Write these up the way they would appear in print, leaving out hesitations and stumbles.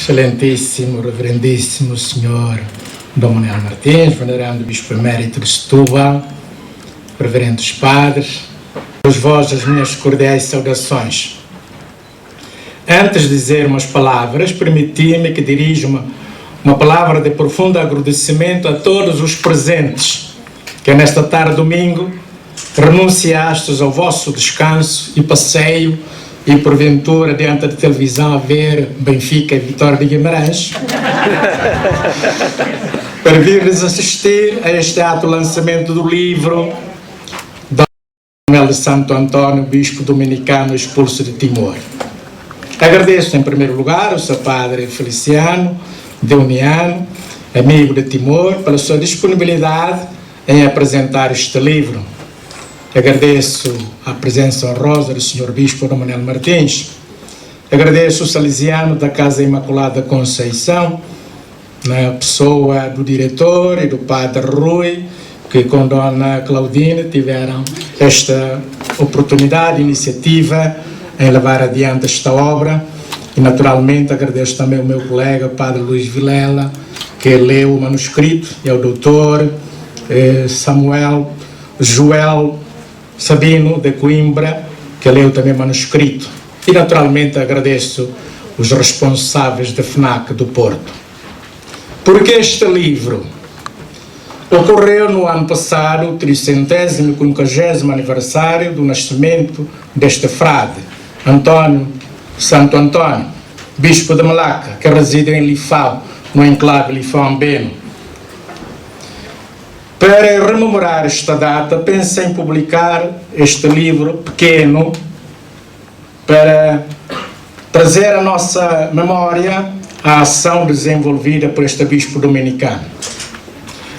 Excelentíssimo, reverendíssimo Senhor Dom Manuel Martins, venerando Bispo Emérito de Setúbal, reverendos padres, os vós as minhas cordiais saudações. Antes de dizer umas palavras, permiti-me que dirija uma palavra de profundo agradecimento a todos os presentes, que nesta tarde domingo renunciastes ao vosso descanso e passeio e porventura diante da televisão a ver Benfica e Vitória de Guimarães para vir-lhes assistir a este ato de lançamento do livro Dom Manuel de Santo Antônio, bispo dominicano expulso de Timor. Agradeço em primeiro lugar ao seu padre Feliciano Deuniano, amigo de Timor, pela sua disponibilidade em apresentar este livro. Agradeço a presença honrosa do Sr. Bispo Dom Manuel Martins. Agradeço o salesiano da Casa Imaculada Conceição, na pessoa do diretor e do Padre Rui, que com Dona Claudine tiveram esta oportunidade, iniciativa em levar adiante esta obra. E naturalmente agradeço também ao meu colega, Padre Luís Vilela, que leu o manuscrito, e ao doutor Samuel Joel Sabino de Coimbra, que leu também o manuscrito. E naturalmente agradeço os responsáveis da FNAC do Porto. Porque este livro ocorreu no ano passado, o 350º aniversário do nascimento deste frade, Santo Antônio, bispo de Malaca, que reside em Lifau, no enclave Lifau-Ambeno. Para rememorar esta data, pensei em publicar este livro pequeno para trazer à nossa memória a ação desenvolvida por este bispo dominicano.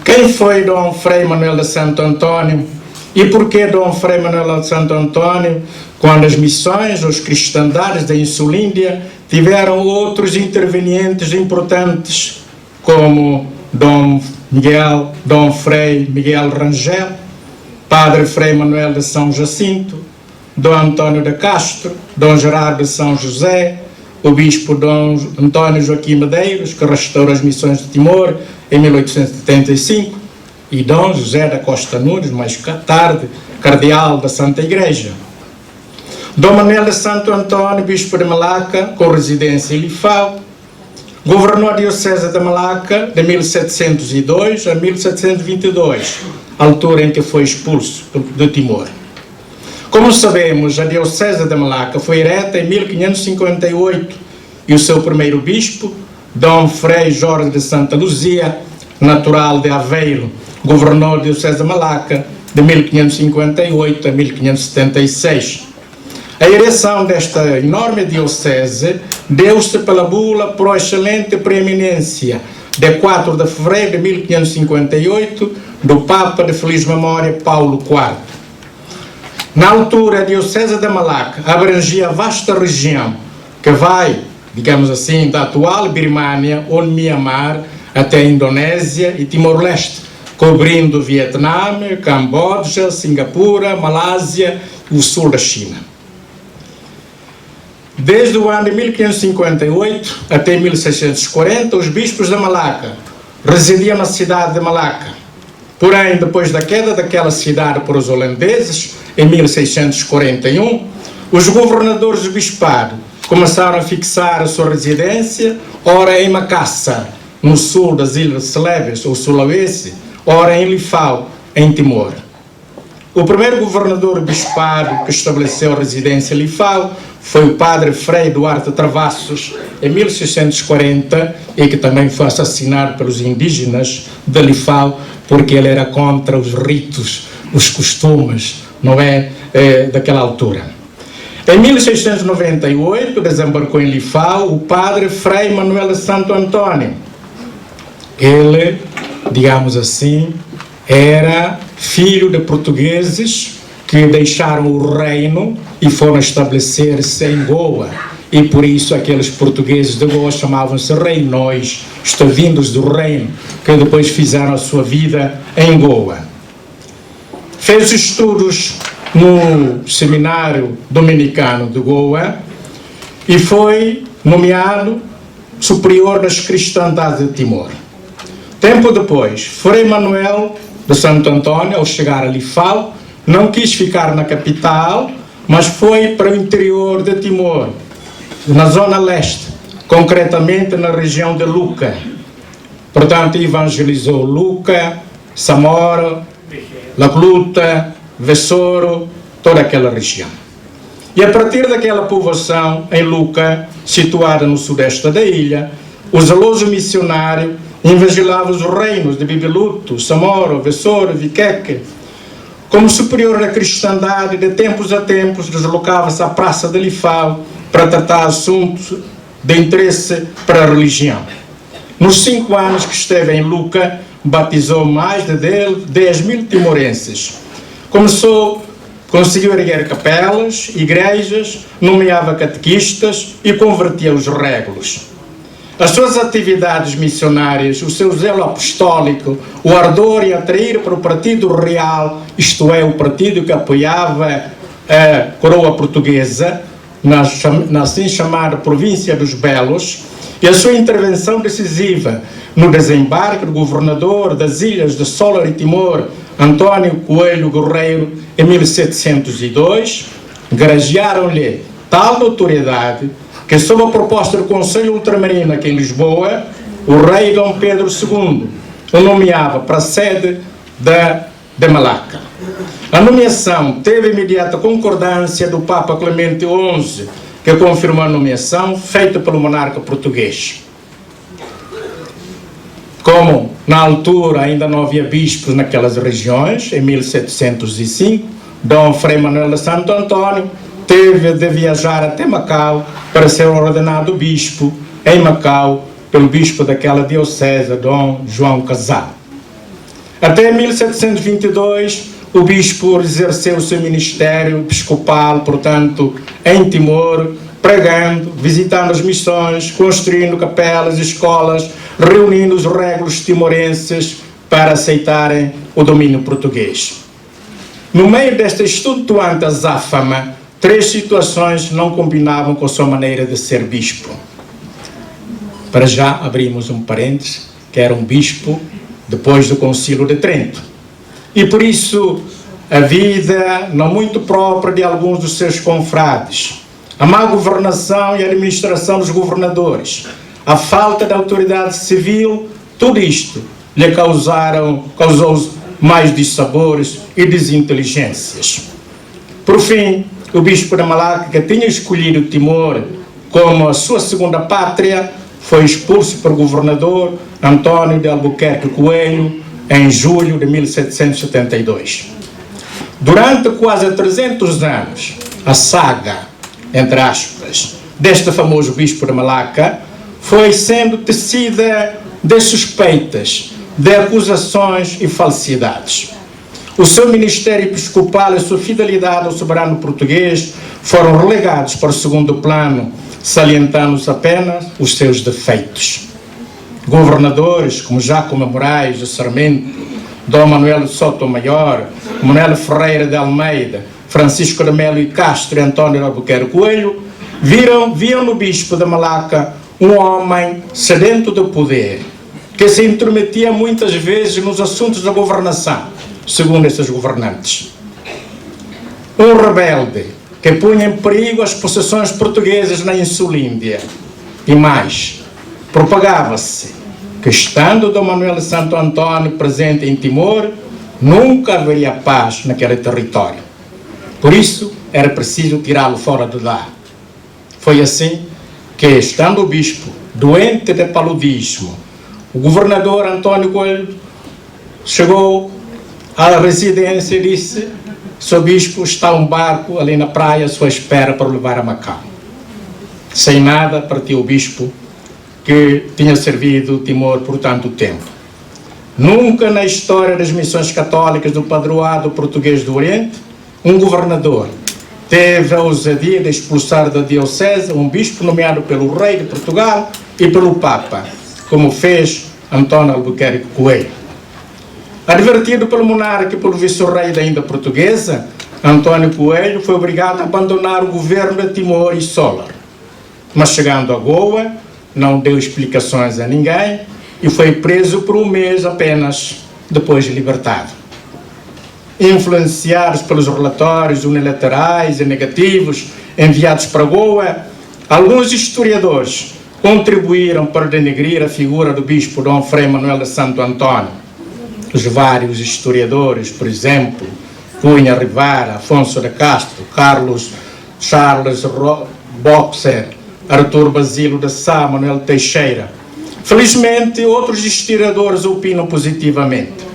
Quem foi Dom Frei Manuel de Santo Antônio e por que Dom Frei Manuel de Santo Antônio, quando as missões, os cristandades da Insulíndia tiveram outros intervenientes importantes, como Dom Frei Miguel Rangel, Padre Frei Manuel de São Jacinto, Dom Antônio de Castro, Dom Gerardo de São José, o bispo Dom Antônio Joaquim Medeiros, que restaurou as missões de Timor em 1875, e Dom José da Costa Nunes, mais tarde, cardeal da Santa Igreja. Dom Manuel de Santo Antônio, bispo de Malaca, com residência em Lifau, governou a Diocese de Malaca de 1702 a 1722, altura em que foi expulso de Timor. Como sabemos, a Diocese de Malaca foi ereta em 1558 e o seu primeiro bispo, Dom Frei Jorge de Santa Luzia, natural de Aveiro, governou a Diocese de Malaca de 1558 a 1576. A ereção desta enorme diocese deu-se pela bula Pro Excelente Preeminência, de 4 de fevereiro de 1558, do Papa de feliz memória Paulo IV. Na altura, a Diocese de Malaca abrangia vasta região, que vai, digamos assim, da atual Birmânia ou Mianmar até a Indonésia e Timor-Leste, cobrindo Vietnã, Camboja, Singapura, Malásia e o sul da China. Desde o ano de 1558 até 1640, os bispos da Malaca residiam na cidade de Malaca. Porém, depois da queda daquela cidade por os holandeses, em 1641, os governadores do bispado começaram a fixar a sua residência, ora em Makassar, no sul das Ilhas Celebes, ou Sulawesi, ora em Lifau, em Timor. O primeiro governador do bispado que estabeleceu a residência em Lifau foi o padre Frei Duarte Travassos, em 1640, e que também foi assassinado pelos indígenas de Lifau, porque ele era contra os ritos, os costumes, não é, daquela altura. Em 1698, desembarcou em Lifau o padre Frei Manuel de Santo Antônio. Ele, digamos assim, era filho de portugueses que deixaram o reino e foram estabelecer-se em Goa. E por isso aqueles portugueses de Goa chamavam-se reinões, vindos do reino, que depois fizeram a sua vida em Goa. Fez estudos no Seminário Dominicano de Goa e foi nomeado superior das cristandades de Timor. Tempo depois, Frei Manuel de Santo Antônio, ao chegar a Lifao, não quis ficar na capital, mas foi para o interior de Timor, na zona leste, concretamente na região de Luca. Portanto, evangelizou Luca, Samora, La Cluta, Vessoro, toda aquela região. E a partir daquela povoação, em Luca, situada no sudeste da ilha, o zeloso missionário evangelizava os reinos de Bibiluto, Samoro, Vessoro, Viqueque. Como superior da cristandade, de tempos a tempos, deslocava-se à praça de Lifao para tratar assuntos de interesse para a religião. Nos 5 anos que esteve em Luca, batizou mais de 10.000 timorenses. Conseguiu erguer capelas, igrejas, nomeava catequistas e convertia os régulos. As suas atividades missionárias, o seu zelo apostólico, o ardor em atrair para o Partido Real, isto é, o partido que apoiava a coroa portuguesa, na assim chamada província dos Belos, e a sua intervenção decisiva no desembarque do governador das ilhas de Solar e Timor, Antônio Coelho Guerreiro, em 1702, graciaram-lhe tal notoriedade que, sob a proposta do Conselho Ultramarino aqui em Lisboa, o rei Dom Pedro II o nomeava para a sede de Malaca. A nomeação teve imediata concordância do Papa Clemente XI, que confirmou a nomeação feita pelo monarca português. Como na altura ainda não havia bispos naquelas regiões, em 1705, Dom Frei Manuel de Santo Antônio teve de viajar até Macau para ser ordenado bispo em Macau pelo bispo daquela diocese, Dom João Casal. Até 1722, o bispo exerceu o seu ministério episcopal, portanto, em Timor, pregando, visitando as missões, construindo capelas, escolas, reunindo os régulos timorenses para aceitarem o domínio português. No meio desta estonteante azáfama, 3 situações não combinavam com a sua maneira de ser bispo. Para já, abrimos um parênteses, que era um bispo depois do Concílio de Trento. E por isso, a vida não muito própria de alguns dos seus confrades, a má governação e administração dos governadores, a falta de autoridade civil, tudo isto lhe causou mais dissabores e desinteligências. Por fim, o bispo de Malaca, que tinha escolhido Timor como a sua segunda pátria, foi expulso pelo governador Antônio de Albuquerque Coelho em julho de 1772. Durante quase 300 anos, a saga, entre aspas, deste famoso bispo de Malaca foi sendo tecida de suspeitas, de acusações e falsidades. O seu ministério episcopal e sua fidelidade ao soberano português foram relegados para o segundo plano, salientando-se apenas os seus defeitos. Governadores como Jacomo Moraes de Sarmento, Dom Manuel de Sotomayor, Manuel Ferreira de Almeida, Francisco de Melo e Castro e Antônio de Albuquerque Coelho viam no bispo de Malaca um homem sedento de poder, que se intrometia muitas vezes nos assuntos da governação, segundo esses governantes. Um rebelde que punha em perigo as possessões portuguesas na Insulíndia. E mais, propagava-se que, estando Dom Manuel de Santo Antônio presente em Timor, nunca haveria paz naquele território. Por isso, era preciso tirá-lo fora de lá. Foi assim que, estando o bispo doente de paludismo, o governador Antônio Coelho chegou à residência e disse: "Seu bispo, está um barco ali na praia à sua espera para o levar a Macau." Sem nada, partiu o bispo, que tinha servido Timor por tanto tempo. Nunca na história das missões católicas do padroado português do Oriente, um governador teve a ousadia de expulsar da diocese um bispo nomeado pelo rei de Portugal e pelo Papa, como fez Antônio Albuquerque Coelho. Advertido pelo monarca e pelo vice-rei da Índia portuguesa, Antônio Coelho foi obrigado a abandonar o governo de Timor e Solar. Mas chegando a Goa, não deu explicações a ninguém e foi preso por um mês apenas, depois libertado. Influenciados pelos relatórios unilaterais e negativos enviados para Goa, alguns historiadores contribuíram para denegrir a figura do bispo Dom Frei Manuel de Santo Antônio. Os vários historiadores, por exemplo, Cunha Rivara, Afonso de Castro, Carlos Charles Boxer, Artur Basílio de Sá, Manuel Teixeira. Felizmente, outros historiadores opinam positivamente.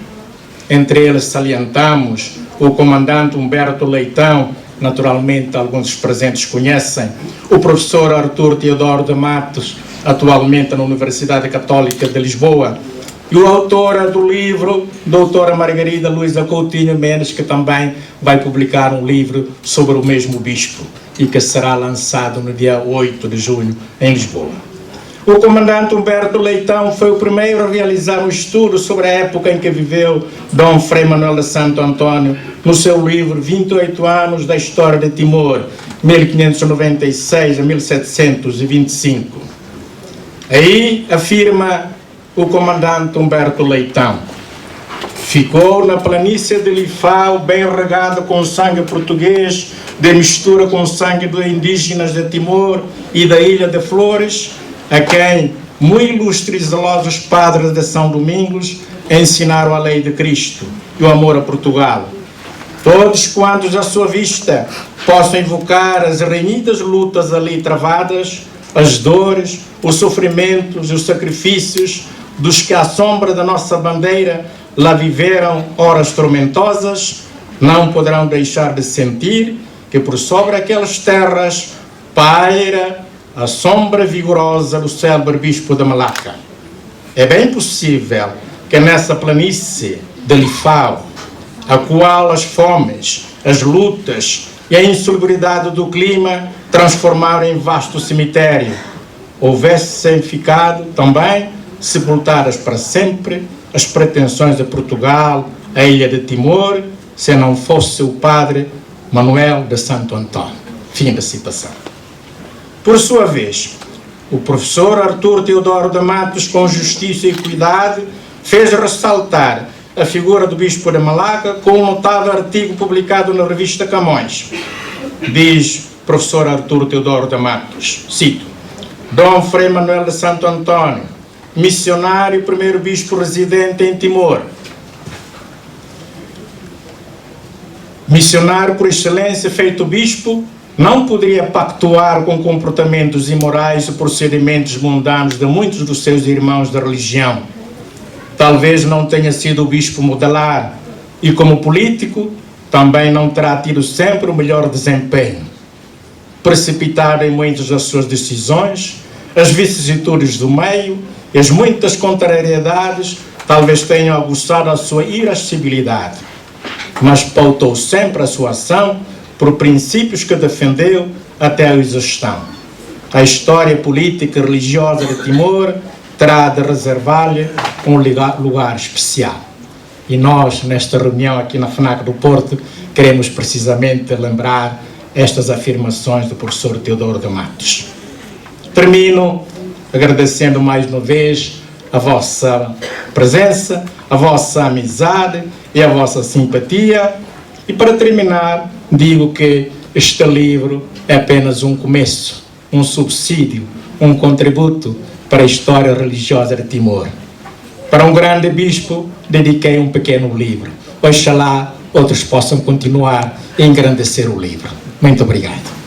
Entre eles salientamos o comandante Humberto Leitão, naturalmente alguns dos presentes conhecem, o professor Artur Teodoro de Matos, atualmente na Universidade Católica de Lisboa, e o autor do livro, doutora Margarida Luísa Coutinho Mendes, que também vai publicar um livro sobre o mesmo bispo e que será lançado no dia 8 de junho em Lisboa. O comandante Humberto Leitão foi o primeiro a realizar um estudo sobre a época em que viveu Dom Frei Manuel de Santo Antônio no seu livro 28 anos da história de Timor, 1596 a 1725. Aí afirma o comandante Humberto Leitão: ficou na planície de Lifau, bem regado com sangue português, de mistura com sangue dos indígenas de Timor e da Ilha de Flores, a quem muito ilustres e zelosos padres de São Domingos ensinaram a lei de Cristo e o amor a Portugal. Todos quantos à sua vista possam invocar as renhidas lutas ali travadas, as dores, os sofrimentos e os sacrifícios dos que à sombra da nossa bandeira lá viveram horas tormentosas, não poderão deixar de sentir que por sobre aquelas terras paira a sombra vigorosa do célebre bispo de Malaca. É bem possível que nessa planície de Lifau, a qual as fomes, as lutas e a insalubridade do clima transformaram em vasto cemitério, houvessem ficado também sepultadas para sempre as pretensões de Portugal, a ilha de Timor, se não fosse o padre Manuel de Santo Antônio. Fim da citação. Por sua vez, o professor Artur Teodoro de Matos, com justiça e equidade, fez ressaltar a figura do bispo de Malaca com um notável artigo publicado na revista Camões. Diz o professor Artur Teodoro de Matos, cito: Dom Frei Manuel de Santo Antônio, missionário e primeiro bispo residente em Timor, missionário por excelência, feito bispo, não poderia pactuar com comportamentos imorais e procedimentos mundanos de muitos dos seus irmãos da religião. Talvez não tenha sido o bispo modelar e, como político, também não terá tido sempre o melhor desempenho. Precipitado em muitas das suas decisões, as vicissitudes do meio e as muitas contrariedades talvez tenham aguçado a sua irascibilidade, mas pautou sempre a sua ação por princípios que defendeu até a exaustão. A história política e religiosa de Timor terá de reservar-lhe um lugar especial. E nós, nesta reunião aqui na FNAC do Porto, queremos precisamente lembrar estas afirmações do professor Teodoro de Matos. Termino agradecendo mais uma vez a vossa presença, a vossa amizade e a vossa simpatia. E para terminar, digo que este livro é apenas um começo, um subsídio, um contributo para a história religiosa de Timor. Para um grande bispo, dediquei um pequeno livro. Oxalá outros possam continuar a engrandecer o livro. Muito obrigado.